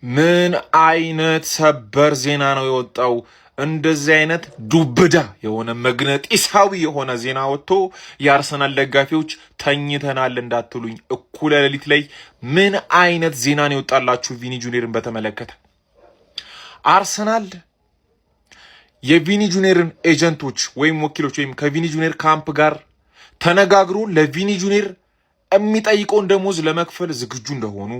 ምን አይነት ሰበር ዜና ነው የወጣው? እንደዚህ አይነት ዱብዳ የሆነ መግነጢሳዊ የሆነ ዜና ወጥቶ የአርሰናል ደጋፊዎች ተኝተናል እንዳትሉኝ፣ እኩለ ሌሊት ላይ ምን አይነት ዜና ነው የወጣላችሁ? ቪኒ ጁኒየርን በተመለከተ አርሰናል የቪኒ ጁኒየርን ኤጀንቶች ወይም ወኪሎች ወይም ከቪኒ ጁኒየር ካምፕ ጋር ተነጋግሮ ለቪኒ ጁኒየር የሚጠይቀውን ደሞዝ ለመክፈል ዝግጁ እንደሆኑ፣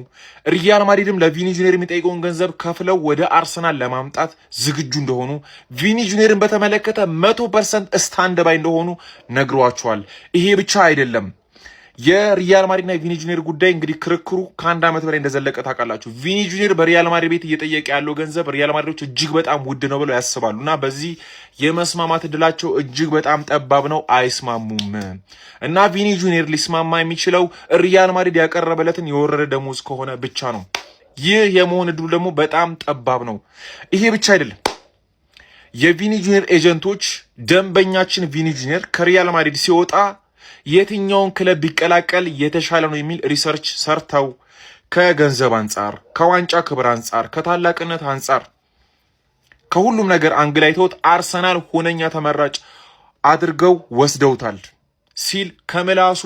ሪያል ማድሪድም ለቪኒ ጁኒየር የሚጠይቀውን ገንዘብ ከፍለው ወደ አርሰናል ለማምጣት ዝግጁ እንደሆኑ፣ ቪኒ ጁኒየርን በተመለከተ 100% ስታንድ ባይ እንደሆኑ ነግሯቸዋል። ይሄ ብቻ አይደለም። የሪያል ማድሪድና የቪኒ ጁኒየር ጉዳይ እንግዲህ ክርክሩ ከአንድ ዓመት በላይ እንደዘለቀ ታውቃላችሁ። ቪኒ ጁኒየር በሪያል ማድሪድ ቤት እየጠየቀ ያለው ገንዘብ ሪያል ማድሪዶች እጅግ በጣም ውድ ነው ብለው ያስባሉ እና በዚህ የመስማማት እድላቸው እጅግ በጣም ጠባብ ነው፣ አይስማሙም። እና ቪኒ ጁኒየር ሊስማማ የሚችለው ሪያል ማድሪድ ያቀረበለትን የወረደ ደሞዝ ከሆነ ብቻ ነው። ይህ የመሆን እድሉ ደግሞ በጣም ጠባብ ነው። ይሄ ብቻ አይደለም። የቪኒ ጁኒየር ኤጀንቶች ደንበኛችን ቪኒ ጁኒየር ከሪያል ማድሪድ ሲወጣ የትኛውን ክለብ ቢቀላቀል የተሻለ ነው የሚል ሪሰርች ሰርተው ከገንዘብ አንጻር፣ ከዋንጫ ክብር አንጻር፣ ከታላቅነት አንጻር ከሁሉም ነገር አንግላይተውት አርሰናል ሁነኛ ተመራጭ አድርገው ወስደውታል ሲል ከምላሱ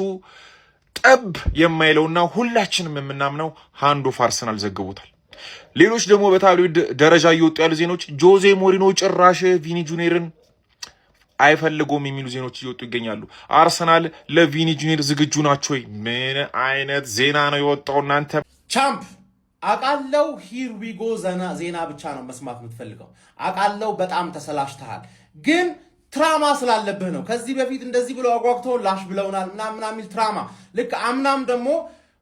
ጠብ የማይለውና ሁላችንም የምናምነው ሃንድ ኦፍ አርሰናል ዘግቦታል። ሌሎች ደግሞ በታብሎይድ ደረጃ እየወጡ ያሉ ዜናዎች ጆዜ ሞሪኖ ጭራሽ ቪኒ ጁኒየርን አይፈልጉም የሚሉ ዜናዎች እየወጡ ይገኛሉ። አርሰናል ለቪኒ ጁኒየር ዝግጁ ናቸው ወይ? ምን አይነት ዜና ነው የወጣው? እናንተ ቻምፕ አቃለው ሂር ዊጎ ዜና ብቻ ነው መስማት የምትፈልገው። አቃለው በጣም ተሰላሽተሃል፣ ግን ትራማ ስላለብህ ነው። ከዚህ በፊት እንደዚህ ብለው አጓግተው ላሽ ብለውናል ምናምን የሚል ትራማ፣ ልክ አምናም ደግሞ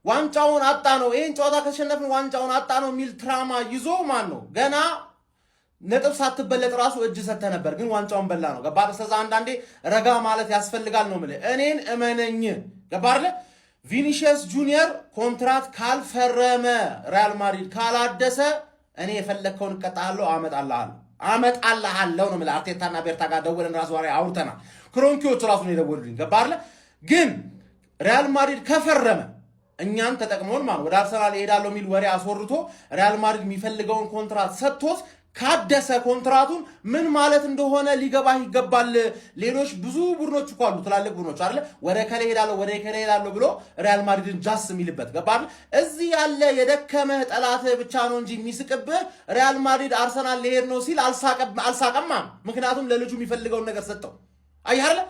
ዋንጫውን አጣ ነው ይሄን ጨዋታ ከተሸነፍን ዋንጫውን አጣ ነው የሚል ትራማ ይዞ ማን ነው ገና ነጥብ ሳትበለጥ ራሱ እጅ ሰተ ነበር፣ ግን ዋንጫውን በላ ነው። ገባህ? ስለዚህ አንዳንዴ ረጋ ማለት ያስፈልጋል ነው የምልህ። እኔን እመነኝ። ገባህ? ቪኒሺየስ ጁኒየር ኮንትራት ካልፈረመ ሪያል ማድሪድ ካላደሰ እኔ የፈለግከውን እቀጣለሁ፣ አመጣልሃለሁ ነው የምልህ። አርቴታና ቤርታ ጋር ደውለን ራሱ አውርተናል። ክሮንኪዎች ራሱ ነው የደወሉልኝ። ገባህ? ግን ሪያል ማድሪድ ከፈረመ እኛን ተጠቅመውን ማለት ወደ አርሰናል እሄዳለሁ የሚል ወሬ አስወርቶ ሪያል ማድሪድ የሚፈልገውን ኮንትራት ሰጥቶት ካደሰ ኮንትራቱን ምን ማለት እንደሆነ ሊገባህ ይገባል። ሌሎች ብዙ ቡድኖች እኮ አሉ፣ ትላልቅ ቡድኖች አይደለ? ወደ ከሌ ሄዳለሁ ብሎ ሪያል ማድሪድን ጃስ የሚልበት ገባህ? እዚህ ያለ የደከመህ ጠላትህ ብቻ ነው እንጂ የሚስቅብህ ሪያል ማድሪድ አርሰናል ሊሄድ ነው ሲል አልሳቀማም። ምክንያቱም ለልጁ የሚፈልገውን ነገር ሰጠው። አየህ አይደለ?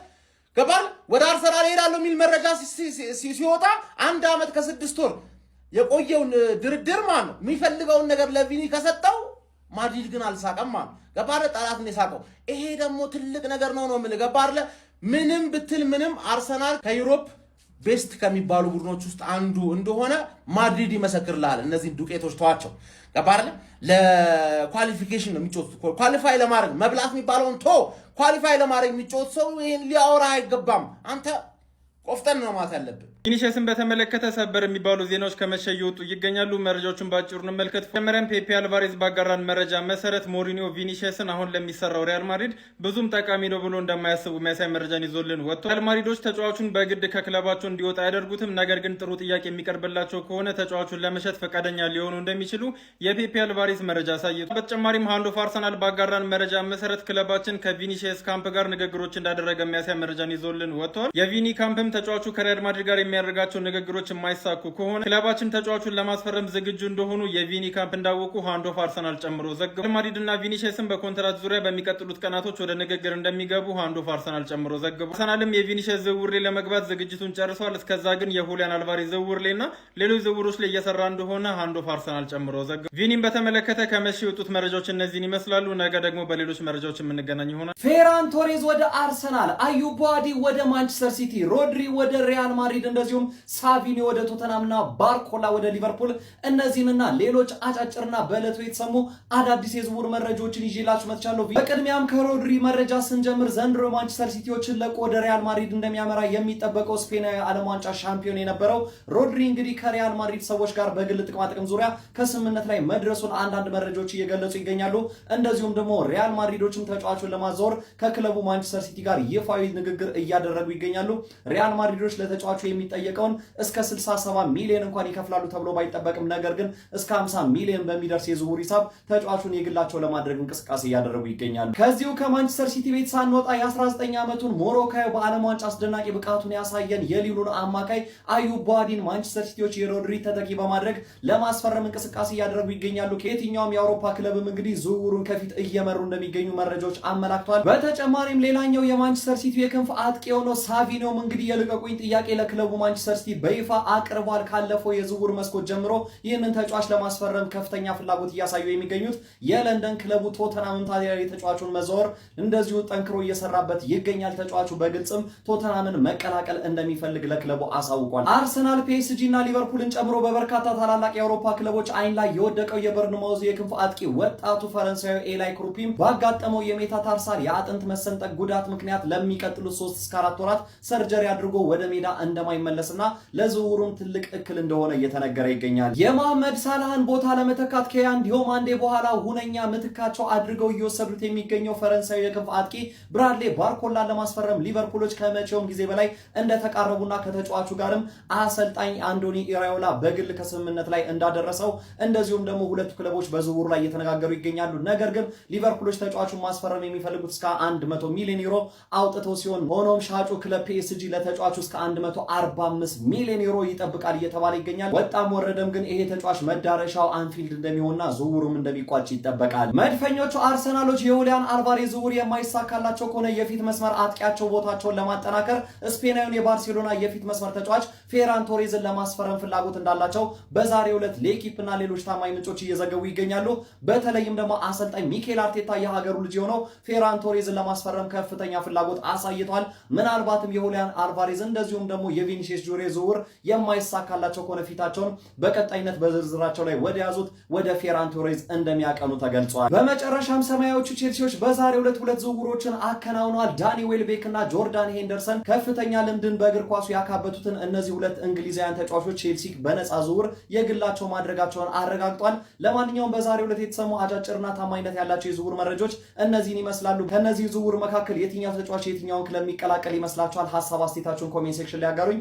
ገባህ? ወደ አርሰናል ሄዳለሁ የሚል መረጃ ሲወጣ 1 ዓመት ከ6 ወር የቆየውን ድርድር ማለት ነው የሚፈልገውን ነገር ለቪኒ ከሰጠው ማድሪድ ግን አልሳቀም ማለት ገባህ? ጠላትን የሳቀው ይሄ ደግሞ ትልቅ ነገር ነው የምልህ። ገባህ? ምንም ብትል ምንም አርሰናል ከዩሮፕ ቤስት ከሚባሉ ቡድኖች ውስጥ አንዱ እንደሆነ ማድሪድ ይመሰክርልሃል። እነዚህን ዱቄቶች ተዋቸው። ገባህ? ለኳሊፊኬሽን ነው የሚጮቱት። ኳሊፋይ ለማድረግ መብላት የሚባለውን ኳሊፋይ ለማድረግ የሚጮት ሰው ይሄን ሊያወራ አይገባም። አንተ ቆፍጠን ነው ማለት ያለብህ። ቪኒሺየስን በተመለከተ ሰበር የሚባሉ ዜናዎች ከመሸ እየወጡ ይገኛሉ። መረጃዎቹን ባጭሩ እንመልከት። መጀመሪያም ፔፔ አልቫሬዝ ባጋራን መረጃ መሰረት ሞሪኒዮ ቪኒሺየስን አሁን ለሚሰራው ሪያል ማድሪድ ብዙም ጠቃሚ ነው ብሎ እንደማያስቡ የሚያሳይ መረጃን ይዞልን ወጥቶ ሪያል ማድሪዶች ተጫዋቹን በግድ ከክለባቸው እንዲወጣ አያደርጉትም። ነገር ግን ጥሩ ጥያቄ የሚቀርብላቸው ከሆነ ተጫዋቹን ለመሸጥ ፈቃደኛ ሊሆኑ እንደሚችሉ የፔፔ አልቫሬዝ መረጃ አሳይቷል። በተጨማሪም ሃንድ ኦፍ አርሰናል ባጋራን መረጃ መሰረት ክለባችን ከቪኒሺየስ ካምፕ ጋር ንግግሮች እንዳደረገ የሚያሳይ መረጃን ይዞልን ወጥቷል። የቪኒ ካምፕም ተጫዋቹ ከሪያል ማድሪድ ጋር የሚያደርጋቸው ንግግሮች የማይሳኩ ከሆነ ክለባችን ተጫዋቹን ለማስፈረም ዝግጁ እንደሆኑ የቪኒ ካምፕ እንዳወቁ ሃንድ ኦፍ አርሰናል ጨምሮ ዘግቧል። ማድሪድ እና ቪኒሺየስን በኮንትራት ዙሪያ በሚቀጥሉት ቀናቶች ወደ ንግግር እንደሚገቡ ሃንድ ኦፍ አርሰናል ጨምሮ ዘግቧል። አርሰናልም የቪኒሺየስ ዝውውር ላይ ለመግባት ዝግጅቱን ጨርሷል። እስከዛ ግን የሁሊያን አልቫሬዝ ዝውውር ላይ እና ሌሎች ዝውውሮች ላይ እየሰራ እንደሆነ ሃንድ ኦፍ አርሰናል ጨምሮ ዘግቧል። ቪኒን በተመለከተ ከመቼ የወጡት መረጃዎች እነዚህን ይመስላሉ። ነገ ደግሞ በሌሎች መረጃዎች የምንገናኝ ይሆናል። ፌራን ቶሬዝ ወደ አርሰናል፣ አዩብ ባዲ ወደ ማንቸስተር ሲቲ፣ ሮድሪ ወደ ሪያል ማድሪድ እንደዚሁም ሳቪኒ ወደ ቶተናምና ባርኮላ ወደ ሊቨርፑል እነዚህንና ሌሎች አጫጭርና በዕለቱ የተሰሙ አዳዲስ የዝውውር መረጃዎችን ይዤላችሁ መጥቻለሁ። በቅድሚያም ከሮድሪ መረጃ ስንጀምር ዘንድሮ ማንቸስተር ሲቲዎችን ለቆ ወደ ሪያል ማድሪድ እንደሚያመራ የሚጠበቀው ስፔናዊ ዓለም ዋንጫ ሻምፒዮን የነበረው ሮድሪ እንግዲህ ከሪያል ማድሪድ ሰዎች ጋር በግል ጥቅማጥቅም ዙሪያ ከስምምነት ላይ መድረሱን አንዳንድ መረጃዎች እየገለጹ ይገኛሉ። እንደዚሁም ደግሞ ሪያል ማድሪዶችም ተጫዋቹን ለማዛወር ከክለቡ ማንቸስተር ሲቲ ጋር ይፋዊ ንግግር እያደረጉ ይገኛሉ። ሪያል ማድሪዶች ለተጫዋቹ የሚጠየቀውን እስከ 67 ሚሊዮን እንኳን ይከፍላሉ ተብሎ ባይጠበቅም ነገር ግን እስከ 50 ሚሊዮን በሚደርስ የዝውውር ሂሳብ ተጫዋቹን የግላቸው ለማድረግ እንቅስቃሴ እያደረጉ ይገኛሉ። ከዚሁ ከማንቸስተር ሲቲ ቤት ሳንወጣ የ19 ዓመቱን ሞሮካዊ በዓለም ዋንጫ አስደናቂ ብቃቱን ያሳየን የሊሉን አማካይ አዩብ ቡአዲን ማንቸስተር ሲቲዎች የሮድሪ ተተኪ በማድረግ ለማስፈረም እንቅስቃሴ እያደረጉ ይገኛሉ። ከየትኛውም የአውሮፓ ክለብም እንግዲህ ዝውውሩን ከፊት እየመሩ እንደሚገኙ መረጃዎች አመላክቷል። በተጨማሪም ሌላኛው የማንቸስተር ሲቲ የክንፍ አጥቂ የሆነው ሳቪኒዮም እንግዲህ የልቀቁኝ ጥያቄ ለክለቡ ማንቸስተር ሲቲ በይፋ አቅርቧል። ካለፈው የዝውውር መስኮት ጀምሮ ይህንን ተጫዋች ለማስፈረም ከፍተኛ ፍላጎት እያሳዩ የሚገኙት የለንደን ክለቡ ቶተንሃም ታዲያ የተጫዋቹን መዘወር እንደዚሁ ጠንክሮ እየሰራበት ይገኛል። ተጫዋቹ በግልጽም ቶተንሃምን መቀላቀል እንደሚፈልግ ለክለቡ አሳውቋል። አርሰናል፣ ፒኤስጂ እና ሊቨርፑልን ጨምሮ በበርካታ ታላላቅ የአውሮፓ ክለቦች አይን ላይ የወደቀው የበርንማውዝ የክንፍ አጥቂ ወጣቱ ፈረንሳዊ ኤላይ ክሩፒም ባጋጠመው የሜታታርሳል የአጥንት መሰንጠቅ ጉዳት ምክንያት ለሚቀጥሉት 3 እስከ 4 ወራት ሰርጀሪ አድርጎ ወደ ሜዳ እንደማይመለስና ለዝውውሩም ትልቅ እክል እንደሆነ እየተነገረ ይገኛል። የመሐመድ ሳላህን ቦታ ለመተካት ከያን ዲዮማንዴ በኋላ ሁነኛ ምትካቸው አድርገው እየወሰዱት የሚገኘው ፈረንሳዊ የክንፍ አጥቂ ብራድሌ ባርኮላን ለማስፈረም ሊቨርፑሎች ከመቼውም ጊዜ በላይ እንደተቃረቡና ከተጫዋቹ ጋርም አሰልጣኝ አንዶኒ ኢራዮላ በግል ከስምምነት ላይ እንዳደረሰው እንደዚሁም ደግሞ ሁለቱ ክለቦች በዝውውሩ ላይ እየተነጋገሩ ይገኛሉ። ነገር ግን ሊቨርፑሎች ተጫዋቹን ማስፈረም የሚፈልጉት እስከ 100 ሚሊዮን ዩሮ አውጥተው ሲሆን ሆኖም ሻጩ ክለብ ፒኤስጂ ለተጫዋቹ እስከ 145 ሚሊዮን ዩሮ ይጠብቃል እየተባለ ይገኛል። ወጣም ወረደም ግን ይሄ ተጫዋች መዳረሻው አንፊልድ እንደሚሆንና ዝውውሩም እንደሚቋጭ ይጠበቃል። መድፈኞቹ አርሰናሎች የሁሊያን አልቫሬዝ ዝውውር የማይሳካላቸው ከሆነ የፊት መስመር አጥቂያቸው ቦታቸውን ለማጠናከር ስፔናዊውን የባርሴሎና የፊት መስመር ተጫዋች ፌራን ቶሬዝን ለማስፈረም ፍላጎት እንዳላቸው በዛሬው ዕለት ሌኪፕ እና ሌሎች ታማኝ ምንጮች እየዘገቡ ይገኛሉ። በተለይም ደግሞ አሰልጣኝ ሚኬል አርቴታ የሀገሩ ልጅ የሆነው ፌራን ቶሬዝን ለማስፈረም ከፍተኛ ፍላጎት አሳይቷል። ምናልባትም የሁሊያን አልቫሬዝ እንደዚሁም ደግሞ የቪኒሲየስ ጁኒየር ዝውውር የማይሳካላቸው ከሆነ ፊታቸውን በቀጣይነት በዝርዝራቸው ላይ ወደ ያዙት ወደ ፌራን ቶሬዝ እንደሚያቀኑ ተገልጿል። በመጨረሻም ሰማያዊዎቹ ቼልሲዎች በዛሬው ዕለት ሁለት ዝውውሮችን አከናውነዋል። ዳኒ ዌልቤክ እና ጆርዳን ሄንደርሰን ከፍተኛ ልምድን በእግር ኳሱ ያካበቱትን እነዚህ ሁለት እንግሊዛውያን ተጫዋቾች ቼልሲ በነፃ ዝውውር የግላቸው ማድረጋቸውን አረጋግጧል። ለማንኛውም በዛሬው ዕለት የተሰሙ አጫጭርና ታማኝነት ያላቸው የዝውውር መረጃዎች እነዚህን ይመስላሉ። ከነዚህ ዝውውር መካከል የትኛው ተጫዋች የትኛውን ክለብ የሚቀላቀል ይመስላችኋል? ሀሳብ አስተያየታችሁን ኮሜንት ሴክሽን ላይ ያጋሩኝ።